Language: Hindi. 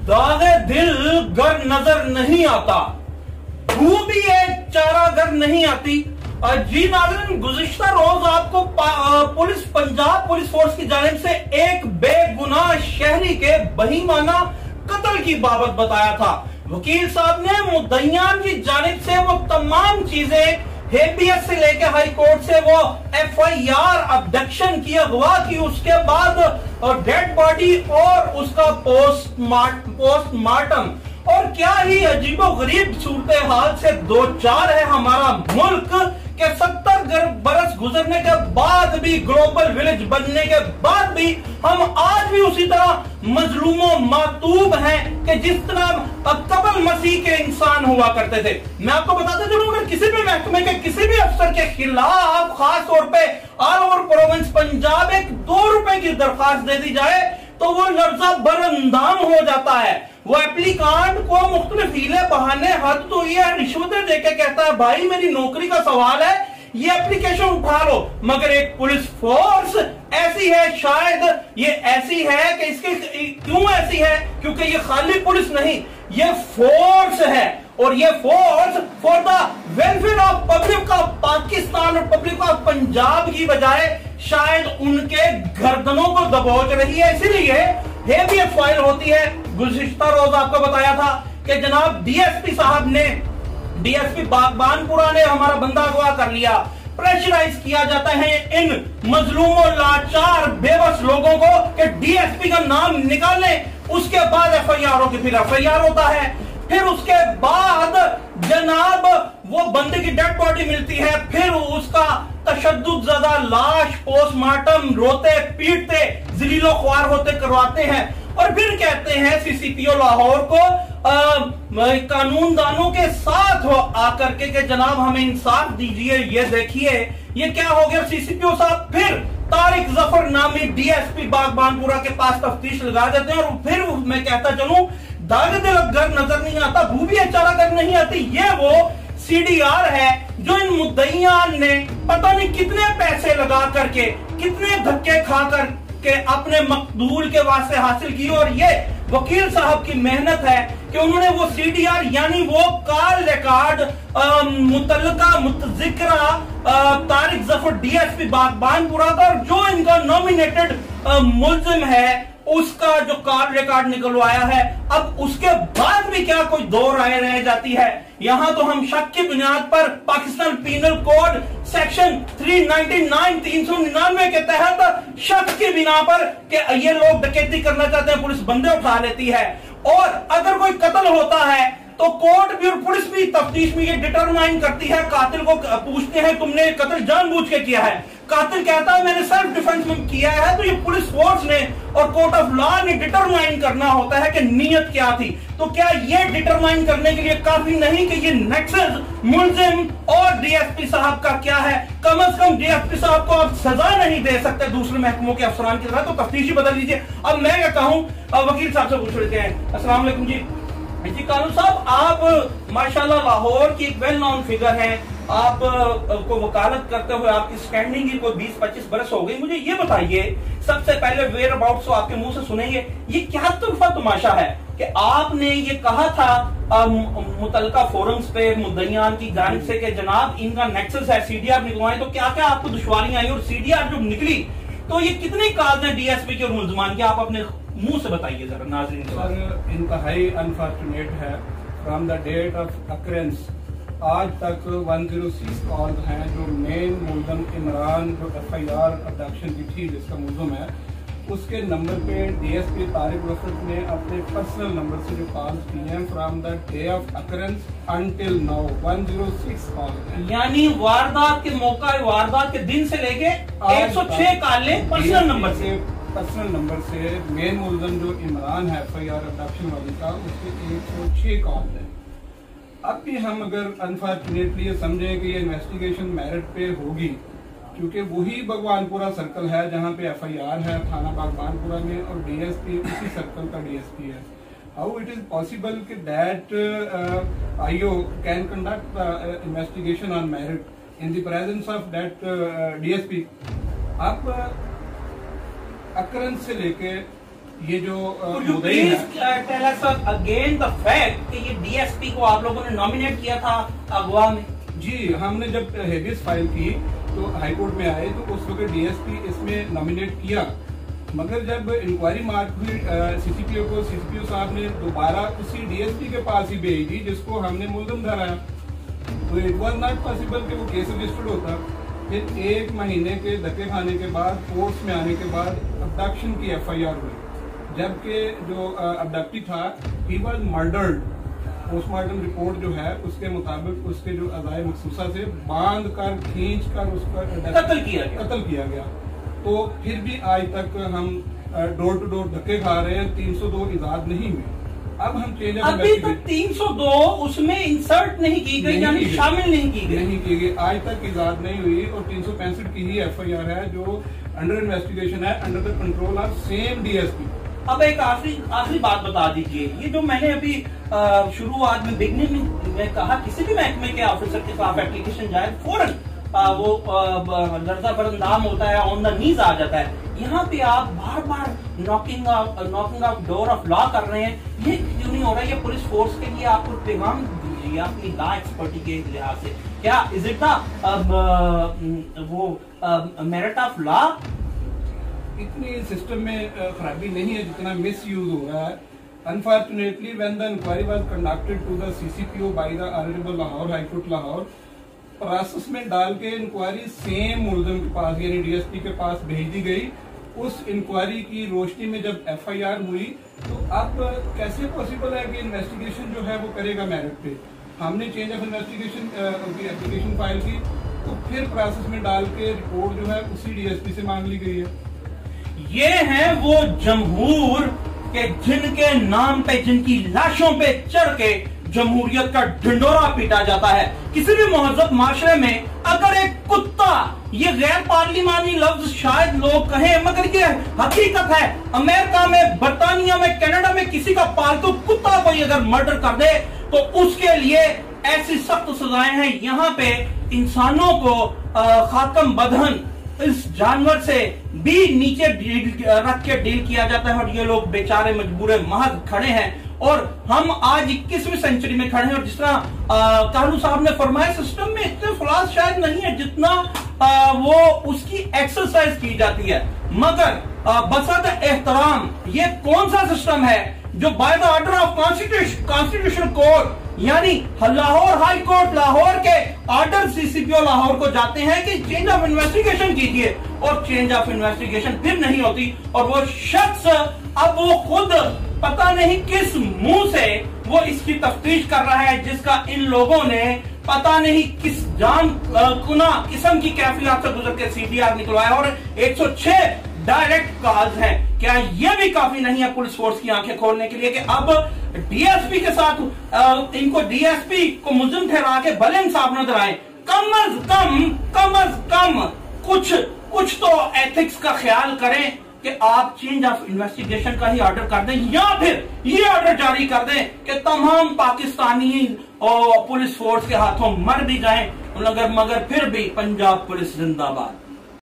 दागे दिल गर नजर नहीं आता, भू भी है चारा गर नहीं आती। जी नाज़रीन, गुज़िश्ता रोज आपको पंजाब पुलिस फोर्स की जानिब से एक बेगुनाह शहरी के बहीमाना कत्ल की बाबत बताया था। वकील साहब ने मुद्दईयान की जानिब से वो तमाम चीजें, हेबियस से लेकर हाई कोर्ट से वो FIR अब्डक्शन की, अगवा की, उसके बाद डेड बॉडी और उसका पोस्टमार्टम, और क्या ही अजीबोगरीब सूरत हाल से दो चार है हमारा मुल्क के 70 बरस गुजरने के बाद भी, ग्लोबल विलेज बनने के बाद भी हम आज भी उसी तरह मजलूमों मातूब हैं कि जिस तरह कबल मसीह के इंसान हुआ करते थे। मैं आपको बताता चलूं, अगर किसी भी महकमे के किसी भी अफसर के खिलाफ खास तौर पे ऑल ओवर प्रोविंस पंजाब एक 2 रुपए की दरखास्त दे दी जाए तो वो लर्जा बरअंदाम हो जाता है। वो एप्लीकांट को मुख्तलिफ हीले बहाने, हद तो ये रिश्वतें देके कहता है भाई मेरी नौकरी का सवाल है, ये एप्लीकेशन उठा लो। मगर एक पुलिस फोर्स ऐसी है, शायद ये ऐसी है कि इसके क्यों ऐसी है, क्योंकि ये खाली पुलिस नहीं, ये फोर्स है, और ये force for the welfare of public of Pakistan और पब्लिक ऑफ पंजाब की बजाय शायद उनके गर्दनों को दबोच रही है। इसीलिए हेबियस फाइल होती है। गुज़िश्ता रोज आपको बताया था कि जनाब DSP साहब ने, DSP बागबानपुरा ने हमारा बंदा अगवा कर लिया। प्रेशराइज किया जाता है इन मजलूमों, लाचार, बेबस लोगों को कि DSP का नाम निकालें, उसके बाद FIR की फिर FIR होता है, फिर उसके बाद जनाब वो बंदे की डेड बॉडी मिलती है, फिर उसका तशद्दुद ज़दा लाश पोस्टमार्टम रोते पीटते जलीलो ख्वार होते करवाते हैं, और फिर कहते हैं CCPO लाहौर को कानूनदानों के साथ हो आकर के जनाब हमें इंसाफ दीजिए, ये देखिए ये क्या हो गया। CCPO साहब फिर तारिक जफर नामी DSP बागबानपुरा के पास तफ्तीश लगा देते हैं, और फिर मैं कहता चलूं दागे दिल घर नजर नहीं आता, भू भी चारा घर नहीं आती। ये वो CDR है जो इन मुद्दईयान ने पता नहीं कितने पैसे लगा करके, कितने धक्के खा करके अपने मकदूल के वास्ते हासिल की, और ये वकील साहब की मेहनत है कि उन्होंने वो CDR यानी वो कॉल रिकॉर्ड मुतल्लका मुतज़िक्रा तारिक जफर DSP बागबानपुरा का, और जो इनका नॉमिनेटेड मुल्जिम है उसका जो कॉल रिकॉर्ड निकलवाया है। अब उसके बाद भी क्या कोई दो राय रह जाती है? यहां तो हम शक की बुनियाद पर पाकिस्तान पीनल कोड सेक्शन 399 के तहत शक की बिना पर कि ये लोग डकैती करना चाहते हैं, पुलिस बंदे उठा लेती है। और अगर कोई कत्ल होता है तो कोर्ट भी और पुलिस भी तफ्तीश में ये डिटरमाइन करती है, कातिल को पूछते हैं तुमने कत्ल जानबूझ के किया है, कातिल कहता है मैंने सेल्फ डिफेंस में किया है, तो ये पुलिस फोर्स ने और कोर्ट ऑफ लॉ ने डिटरमाइन करना होता है कि नीयत क्या थी। तो क्या ये डिटरमाइन करने के लिए काफी नहीं कि ये नेक्सस मुल्जिम और DSP साहब का क्या है? कम से कम DSP साहब को आप सजा नहीं दे सकते दूसरे महकमों के अफसरान की तरह, तो तफ्तीशी बदल लीजिए। अब मैं कहता हूं वकील साहब से पूछ लेते हैं। अस्सलाम वालेकुम जी कानून साहब, आप माशाल्लाह लाहौर की एक वेल नोन फिगर हैं, आप को वकालत करते हुए आपकी स्टैंडिंग की कोई 20-25 बरस हो गई। मुझे ये बताइए सबसे पहले वेयर अबाउट आपके मुंह से सुनेंगे, ये क्या तुफा तमाशा है कि आपने ये कहा था मुतलका फोरम्स पे मुद्दईयान की जानिब से कि जनाब इनका नेक्सस है, CDR निकलवाएं, तो क्या क्या आपको दुश्वारियां आई और CDR जो निकली तो ये कितनी काज है DSP के और मुल्जमान की, आप अपने मुंह से बताइए जरा नाज़रीन। सर इंतहाई अनफॉर्चुनेट है, from the date of occurrence आज तक 106 कॉल हैं जो मेन मुल्ज़म इमरान जो FIR अब्डक्शन की थी जिसका मुल्ज़म है उसके नंबर पे DSP तारिक जफर ने अपने पर्सनल नंबर से जो कॉल की हैं from the day of occurrence until now 106 call हैं, यानी वारदात के मौका, वारदात के दिन से लेके 106 कॉलें पर्सनल नंबर से मेन मुल्ज़म जो इमरान है FIR अब्डक्शन वाली का उसके 106 कॉल है। अब भी हम अगर अनफॉर्चुनेटली ये समझें कि ये इन्वेस्टिगेशन मेरिट पे होगी, क्योंकि वही भगवानपुरा सर्कल है जहाँ पे FIR है थाना बागबानपुरा में और DSP उसी सर्कल का DSP है। हाउ इट इज पॉसिबल कि that IO can conduct investigation on merit in the presence of that DSP? आप अकरंस से लेके ये जो मुद्दई है अगेन द फैक्ट कि ये डीएसपी को आप लोगों ने नॉमिनेट किया था अगवा में। जी, हमने जब हेबियस फाइल की तो हाईकोर्ट में आए तो उस वक्त डीएसपी इसमें नॉमिनेट किया, मगर जब इंक्वायरी मार्क हुई सीसीपीओ को, सीसीपीओ साहब ने दोबारा उसी डीएसपी के पास ही भेज दी जिसको हमने मुलजम धराया। तो इट वॉज नॉट पॉसिबल कि वो केस रजिस्टर्ड होता। फिर 1 महीने के धक्के खाने के बाद कोर्ट्स में आने के बाद अबडक्शन की एफआईआर हुई, जबकि जो अबडक्टी था he was murdered. Postmortem report जो है उसके मुताबिक उसके जो अज़ाए मखसूसा से बांध कर खींच कर उसका कत्ल किया गया। तो फिर भी आज तक हम डोर टू डोर धक्के खा रहे हैं, 302 इजाद नहीं हुई। अब हम चेंज अभी तक 302 उसमें इंसर्ट नहीं की गई, यानी शामिल नहीं की गई। आज तक इजाद नहीं हुई और 365 की ही एफआईआर है जो अंडर इन्वेस्टिगेशन है, under the control of same DSP. अब एक आखिरी बात बता दीजिए, ये जो मैंने अभी शुरुआत में बिगनिंग में कहा किसी भी महकमे के ऑफिसर के खिलाफ एप्लीकेशन जाए फौरन वो लर्जा बरंदाम होता है, ऑन द नीज आ जाता है। यहाँ पे आप बार बार knocking of door of law कर रहे हैं, ये क्यों नहीं हो रहा है? ये पुलिस फोर्स के लिए आपको पैगाम दीजिए अपनी लॉ एक्सपर्टी के लिहाज से। क्या इज इट वो मेरिट ऑफ लॉ? इतनी सिस्टम में खराबी नहीं है जितना मिस यूज हो रहा है। Unfortunately when the inquiry was conducted to the CCPO by the honourable Lahore high court Lahore, process में डाल के इंक्वायरी सेम मुलजम के पास यानी डीएसपी के पास भेज दी गई। उस इंक्वायरी की रोशनी में जब एफआईआर हुई तो अब कैसे पॉसिबल है कि इन्वेस्टिगेशन जो है वो करेगा मेरिट पे? हमने चेंज ऑफ इन्वेस्टिगेशन की एप्लीकेशन फाइल की तो फिर प्रोसेस में डाल के रिपोर्ट जो है उसी डीएसपी से मांग ली गई है। ये है वो जमहूर के जिनके नाम पे, जिनकी लाशों पे चढ़ के जमहूरियत का ढिंडोरा पीटा जाता है। किसी भी महजब माशरे में अगर एक कुत्ता, ये गैर पार्लिमानी लफ्ज शायद लोग कहें मगर ये हकीकत है, अमेरिका में, बर्तानिया में, कनाडा में किसी का पालतू कुत्ता कोई अगर मर्डर कर दे तो उसके लिए ऐसी सख्त सजाएं हैं। यहाँ पे इंसानों को खाकम बदहन इस जानवर से भी नीचे रख के डील किया जाता है और ये लोग बेचारे मजबूरे महज खड़े हैं। और हम आज 21वीं सेंचुरी में खड़े हैं और जिस तरह कानू साहब ने फरमाया, सिस्टम में इतने फ्लॉज शायद नहीं है जितना वो उसकी एक्सरसाइज की जाती है। मगर बसद एहतराम ये कौन सा सिस्टम है जो by the order of constitution court यानी लाहौर हाई कोर्ट लाहौर के ऑर्डर सीसीपीओ लाहौर को जाते हैं कि चेंज ऑफ इन्वेस्टिगेशन कीजिए, और चेंज ऑफ इन्वेस्टिगेशन फिर नहीं होती। और वो शख्स अब वो खुद पता नहीं किस मुंह से वो इसकी तफ्तीश कर रहा है, जिसका इन लोगों ने पता नहीं किस जान कुना किस्म की कैफियत से गुजर के सीडीआर निकलवाया और 106 डायरेक्ट कॉल्स हैं। क्या यह भी काफी नहीं है पुलिस फोर्स की आंखें खोलने के लिए कि अब डीएसपी के साथ इनको डीएसपी को मुलजिम ठहरा के भले इंसाफ न दिलाएं, कम अज कम कुछ तो एथिक्स का ख्याल करें कि आप चेंज ऑफ इन्वेस्टिगेशन का ही ऑर्डर कर दें या फिर ये ऑर्डर जारी कर दें कि तमाम पाकिस्तानी और पुलिस फोर्स के हाथों मर भी जाएं, मगर फिर भी पंजाब पुलिस जिंदाबाद।